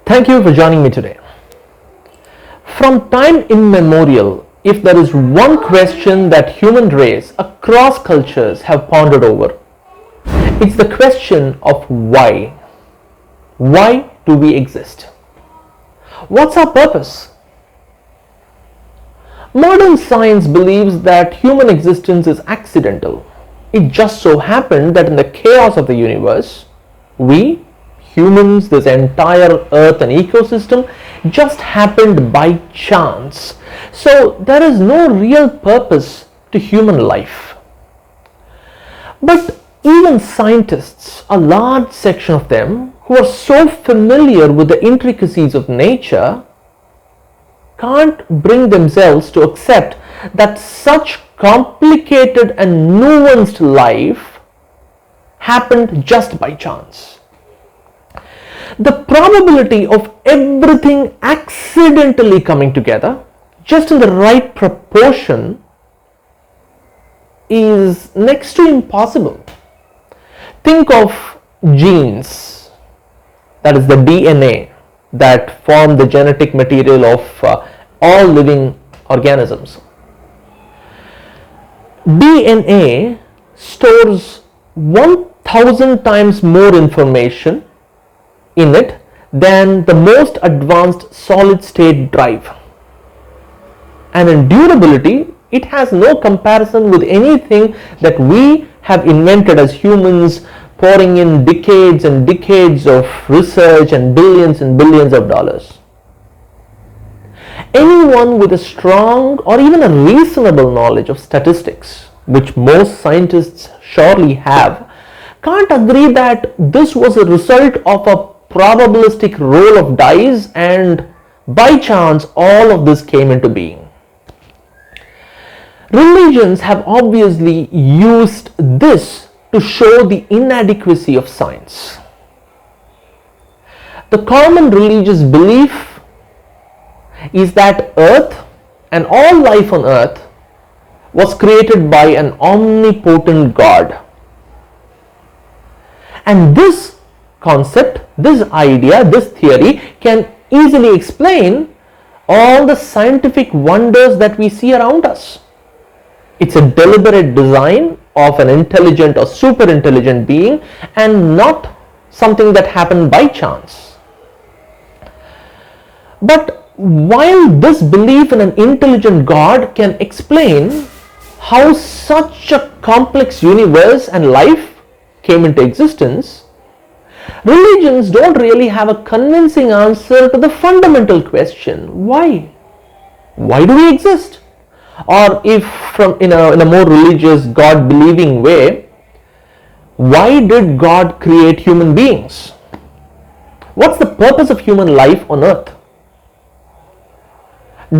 Thank you for joining me today. From time immemorial, if there is one question that human race across cultures have pondered over, it's the question of why. Why do we exist? What's our purpose? Modern science believes that human existence is accidental. It just so happened that in the chaos of the universe, we, humans, this entire earth and ecosystem just happened by chance. So there is no real purpose to human life. But even scientists, a large section of them, who are so familiar with the intricacies of nature, can't bring themselves to accept that such complicated and nuanced life happened just by chance. The probability of everything accidentally coming together just in the right proportion is next to impossible. Think of genes, that is the DNA that form the genetic material of all living organisms. DNA stores 1000 times more information in it than the most advanced solid state drive. And in durability, it has no comparison with anything that we have invented as humans, pouring in decades and decades of research and billions of dollars. Anyone with a strong or even a reasonable knowledge of statistics, which most scientists surely have, can't agree that this was a result of a probabilistic roll of dice and by chance all of this came into being. Religions have obviously used this to show the inadequacy of science. The common religious belief is that Earth and all life on Earth was created by an omnipotent God. And this concept, this idea, this theory can easily explain all the scientific wonders that we see around us. It's a deliberate design of an intelligent or super intelligent being and not something that happened by chance. But while this belief in an intelligent God can explain how such a complex universe and life came into existence, religions don't really have a convincing answer to the fundamental question, why? Why do we exist? Or if in a more religious, God-believing way, why did God create human beings? What's the purpose of human life on earth?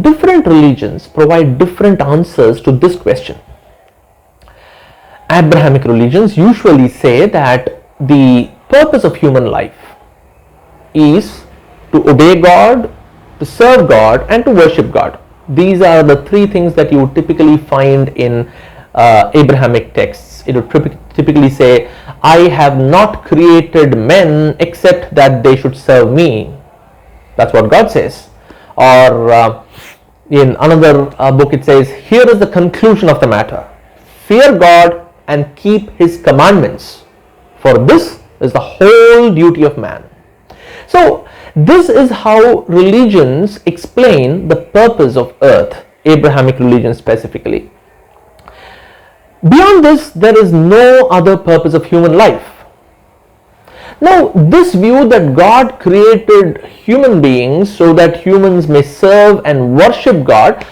Different religions provide different answers to this question. Abrahamic religions usually say that the purpose of human life is to obey God, to serve God, and to worship God. These are the three things that you would typically find in Abrahamic texts. It would typically say, I have not created men except that they should serve me. That's what God says. Or in another book it says, here is the conclusion of the matter. Fear God and keep His commandments, for this is the whole duty of man. So this is how religions explain the purpose of earth, Abrahamic religion specifically. Beyond this, there is no other purpose of human life. Now, this view that God created human beings so that humans may serve and worship God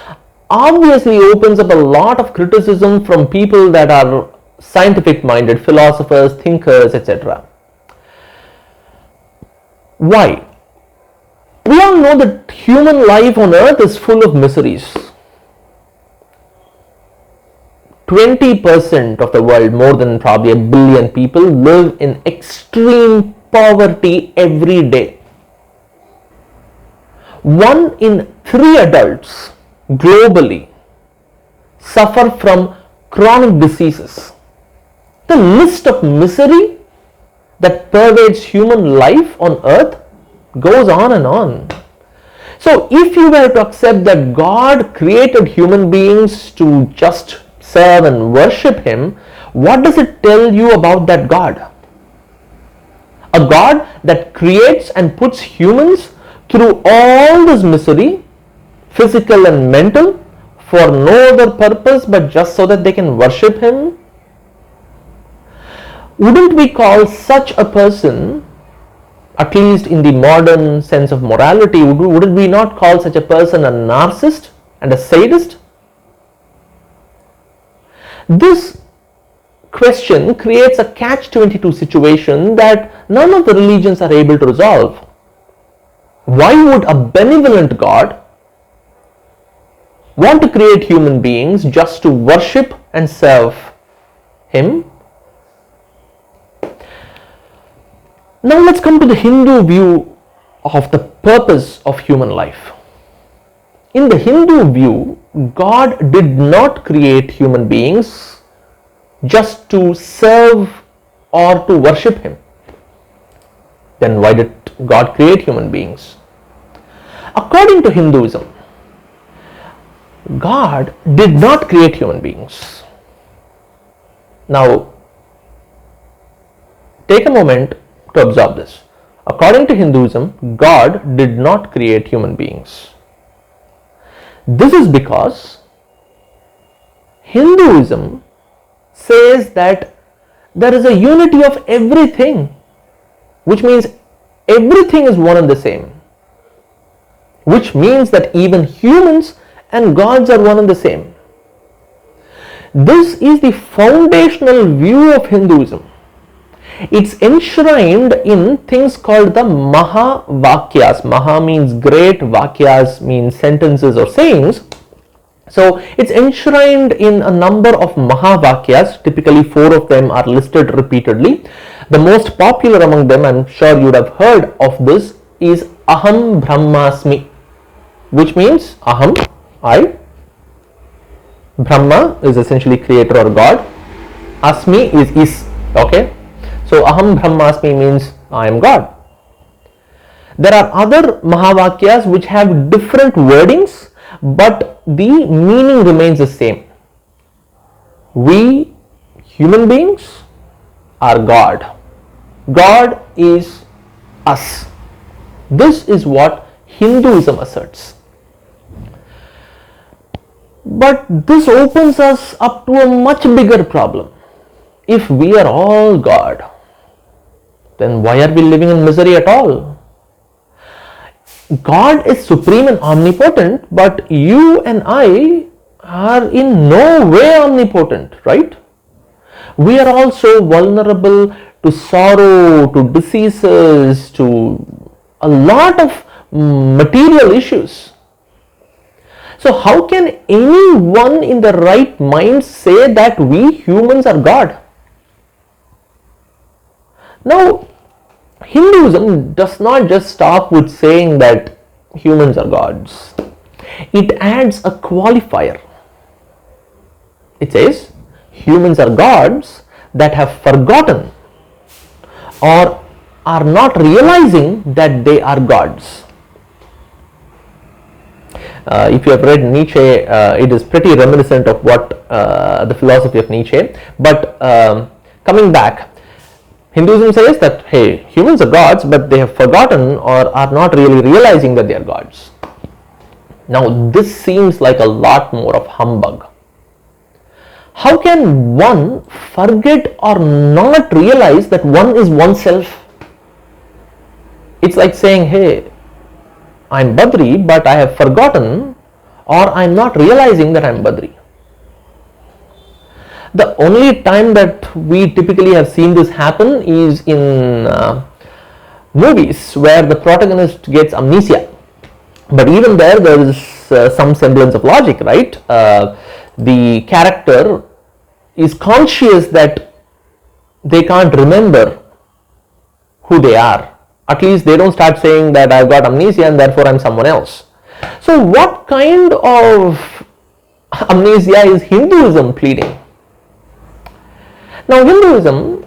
obviously opens up a lot of criticism from people that are scientific minded, philosophers, thinkers, etc. Why? We all know that human life on earth is full of miseries. 20% of the world, more than probably 1 billion people, live in extreme poverty every day. 1 in 3 adults globally suffer from chronic diseases. The list of misery that pervades human life on earth Goes on and on. So if you were to accept that God created human beings to just serve and worship Him, what does it tell you about that God? A God that creates and puts humans through all this misery, physical and mental, for no other purpose but just so that they can worship Him? Wouldn't we call such a person, at least in the modern sense of morality, wouldn't we not call such a person a narcissist and a sadist? This question creates a catch-22 situation that none of the religions are able to resolve. Why would a benevolent God want to create human beings just to worship and serve Him? Now let's come to the Hindu view of the purpose of human life. In the Hindu view, God did not create human beings just to serve or to worship Him. Then why did God create human beings? According to Hinduism, God did not create human beings. Now, take a moment to observe this. According to Hinduism, God did not create human beings. This is because Hinduism says that there is a unity of everything, which means everything is one and the same, which means that even humans and gods are one and the same. This is the foundational view of Hinduism. It's enshrined in things called the Maha Vakyas. Maha means great, Vakyas means sentences or sayings. So it's enshrined in a number of Maha Vakyas. Typically 4 of them are listed repeatedly. The most popular among them, I'm sure you would have heard of this, is Aham Brahmasmi, which means Aham, I. Brahma is essentially creator or God. Asmi is. Okay. So Aham Brahmasmi means I am God. There are other Mahavakyas which have different wordings, but the meaning remains the same. We human beings are God. God is us. This is what Hinduism asserts. But this opens us up to a much bigger problem. If we are all God, then why are we living in misery at all? God is supreme and omnipotent, but you and I are in no way omnipotent, right? We are also vulnerable to sorrow, to diseases, to a lot of material issues. So how can anyone in the right mind say that we humans are God? Now, Hinduism does not just stop with saying that humans are gods. It adds a qualifier. It says humans are gods that have forgotten or are not realizing that they are gods. If you have read Nietzsche, it is pretty reminiscent of what the philosophy of Nietzsche. But coming back, Hinduism says that, hey, humans are gods, but they have forgotten or are not really realizing that they are gods. Now, this seems like a lot more of humbug. How can one forget or not realize that one is oneself? It's like saying, hey, I'm Badri, but I have forgotten or I'm not realizing that I'm Badri. The only time that we typically have seen this happen is in movies where the protagonist gets amnesia. But even there is some semblance of logic, right? The character is conscious that they can't remember who they are. At least they don't start saying that I've got amnesia and therefore I'm someone else. So what kind of amnesia is Hinduism pleading? Now Hinduism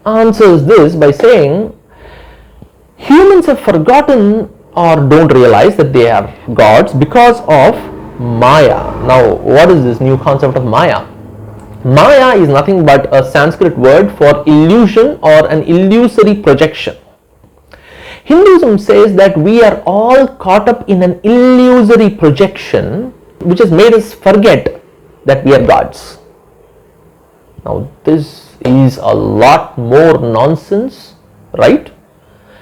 answers this by saying Humans have forgotten or don't realize that they are gods because of Maya. Now, what is this new concept of Maya? Maya is nothing but a Sanskrit word for illusion or an illusory projection. Hinduism says that we are all caught up in an illusory projection which has made us forget that we are gods. Now, this is a lot more nonsense, right?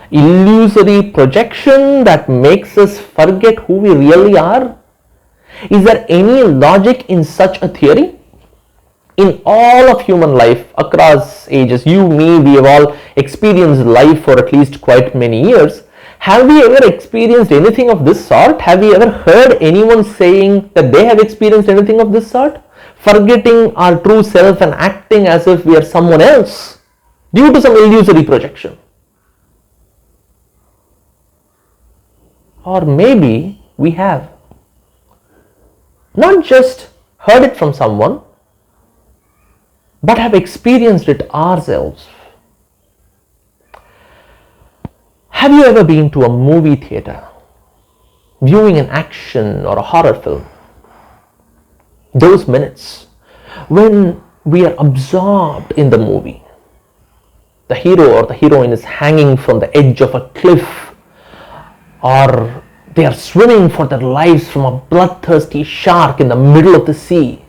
Illusory projection that makes us forget who we really are. Is there any logic in such a theory? In all of human life across ages, you, me, we have all experienced life for at least quite many years. Have we ever experienced anything of this sort? Have we ever heard anyone saying that they have experienced anything of this sort? Forgetting our true self and acting as if we are someone else due to some illusory projection. Or maybe we have not just heard it from someone, but have experienced it ourselves. Have you ever been to a movie theater, viewing an action or a horror film? Those minutes when we are absorbed in the movie. The hero or the heroine is hanging from the edge of a cliff, or they are swimming for their lives from a bloodthirsty shark in the middle of the sea,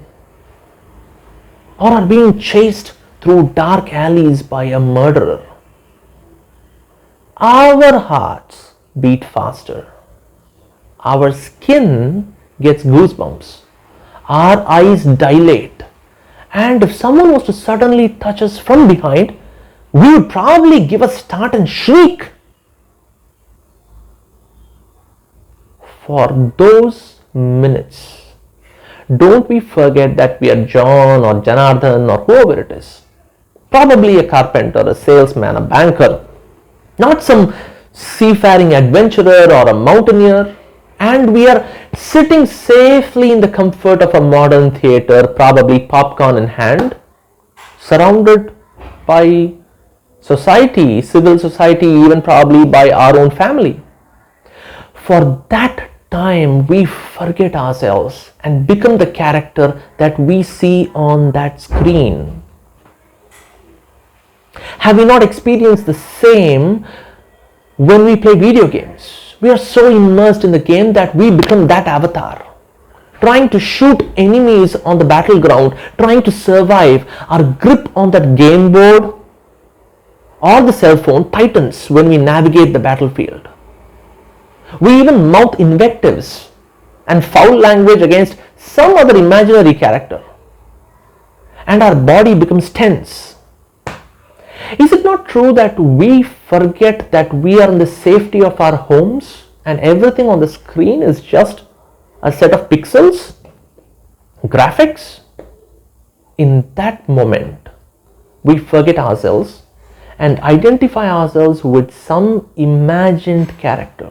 or are being chased through dark alleys by a murderer. Our hearts beat faster. Our skin gets goosebumps. Our eyes dilate. And if someone was to suddenly touch us from behind, we would probably give a start and shriek. For those minutes, don't we forget that we are John or Janardhan or whoever it is. Probably a carpenter, a salesman, a banker, not some seafaring adventurer or a mountaineer. And we are sitting safely in the comfort of a modern theater, probably popcorn in hand, surrounded by society, civil society, even probably by our own family. For that time, we forget ourselves and become the character that we see on that screen. Have we not experienced the same when we play video games? We are so immersed in the game that we become that avatar, trying to shoot enemies on the battleground, trying to survive. Our grip on that game board or the cell phone tightens when we navigate the battlefield. We even mouth invectives and foul language against some other imaginary character, and our body becomes tense. Is it not true that we forget that we are in the safety of our homes and everything on the screen is just a set of pixels, graphics? In that moment, we forget ourselves and identify ourselves with some imagined character.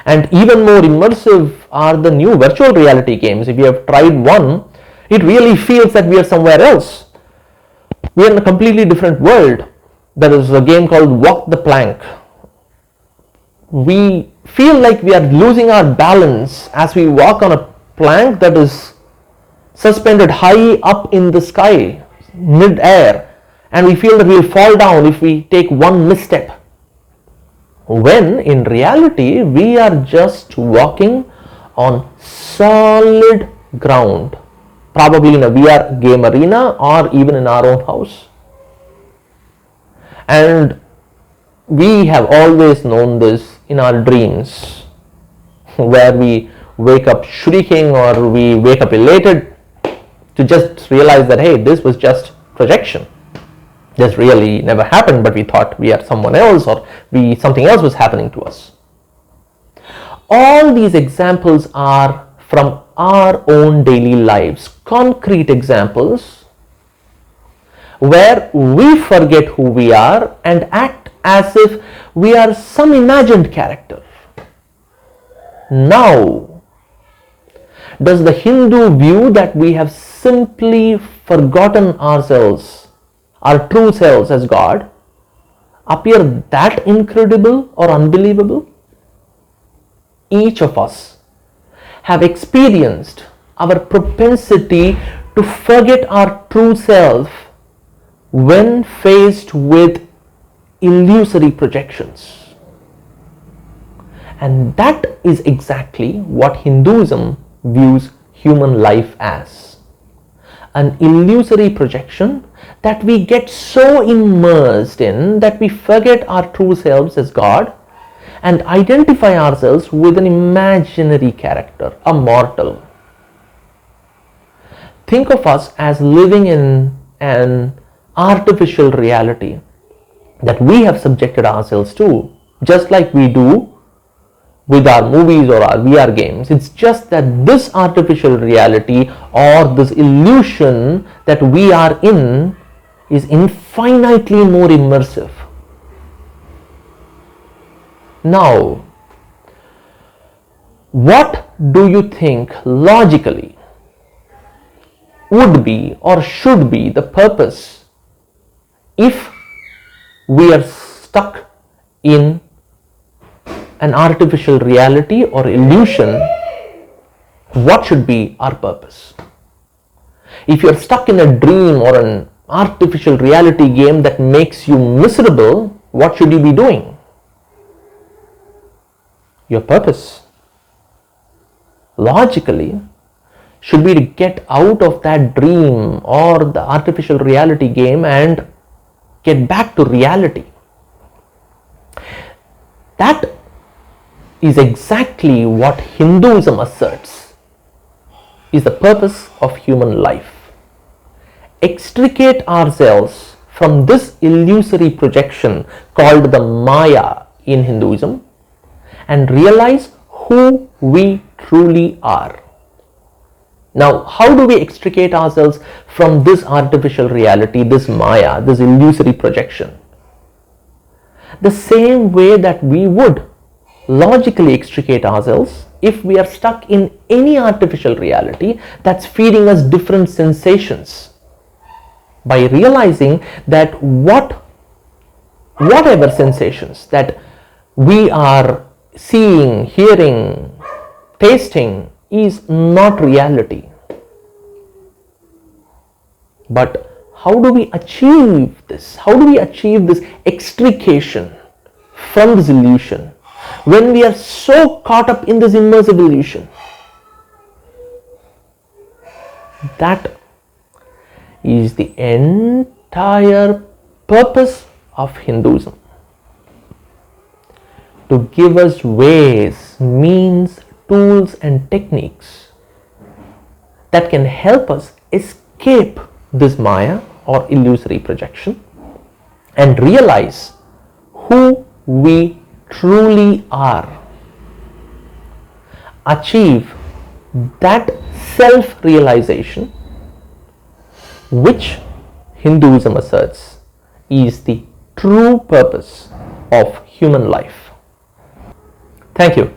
And even more immersive are the new virtual reality games. If you have tried one, it really feels that we are somewhere else. We are in a completely different world. There is a game called Walk the Plank. We feel like we are losing our balance as we walk on a plank that is suspended high up in the sky, mid-air, and we feel that we will fall down if we take one misstep. When in reality, we are just walking on solid ground, probably in a VR game arena or even in our own house. And we have always known this in our dreams, where we wake up shrieking or we wake up elated to just realize that, hey, this was just projection. This really never happened, but we thought we are someone else or something else was happening to us. All these examples are from our own daily lives, concrete examples where we forget who we are and act as if we are some imagined character. Now, does the Hindu view that we have simply forgotten ourselves, our true selves as God, appear that incredible or unbelievable? Each of us have experienced our propensity to forget our true self when faced with illusory projections. And that is exactly what Hinduism views human life as. An illusory projection that we get so immersed in that we forget our true selves as God and identify ourselves with an imaginary character, a mortal. Think of us as living in an artificial reality that we have subjected ourselves to, just like we do with our movies or our VR games. It's just that this artificial reality or this illusion that we are in is infinitely more immersive. Now, what do you think logically would be or should be the purpose if we are stuck in an artificial reality or illusion? What should be our purpose? If you're stuck in a dream or an artificial reality game that makes you miserable, what should you be doing? Your purpose, logically, should be to get out of that dream or the artificial reality game and get back to reality. That is exactly what Hinduism asserts is the purpose of human life. Extricate ourselves from this illusory projection called the Maya in Hinduism and realize who we truly are. Now, how do we extricate ourselves from this artificial reality, this Maya, this illusory projection? The same way that we would logically extricate ourselves if we are stuck in any artificial reality that's feeding us different sensations, by realizing that whatever sensations that we are seeing, hearing, tasting is not reality. But how do we achieve this? How do we achieve this extrication from this illusion when we are so caught up in this immersive illusion? That is the entire purpose of Hinduism. To give us ways, means, tools and techniques that can help us escape this Maya or illusory projection and realize who we truly are. Achieve that self-realization which Hinduism asserts is the true purpose of human life. Thank you.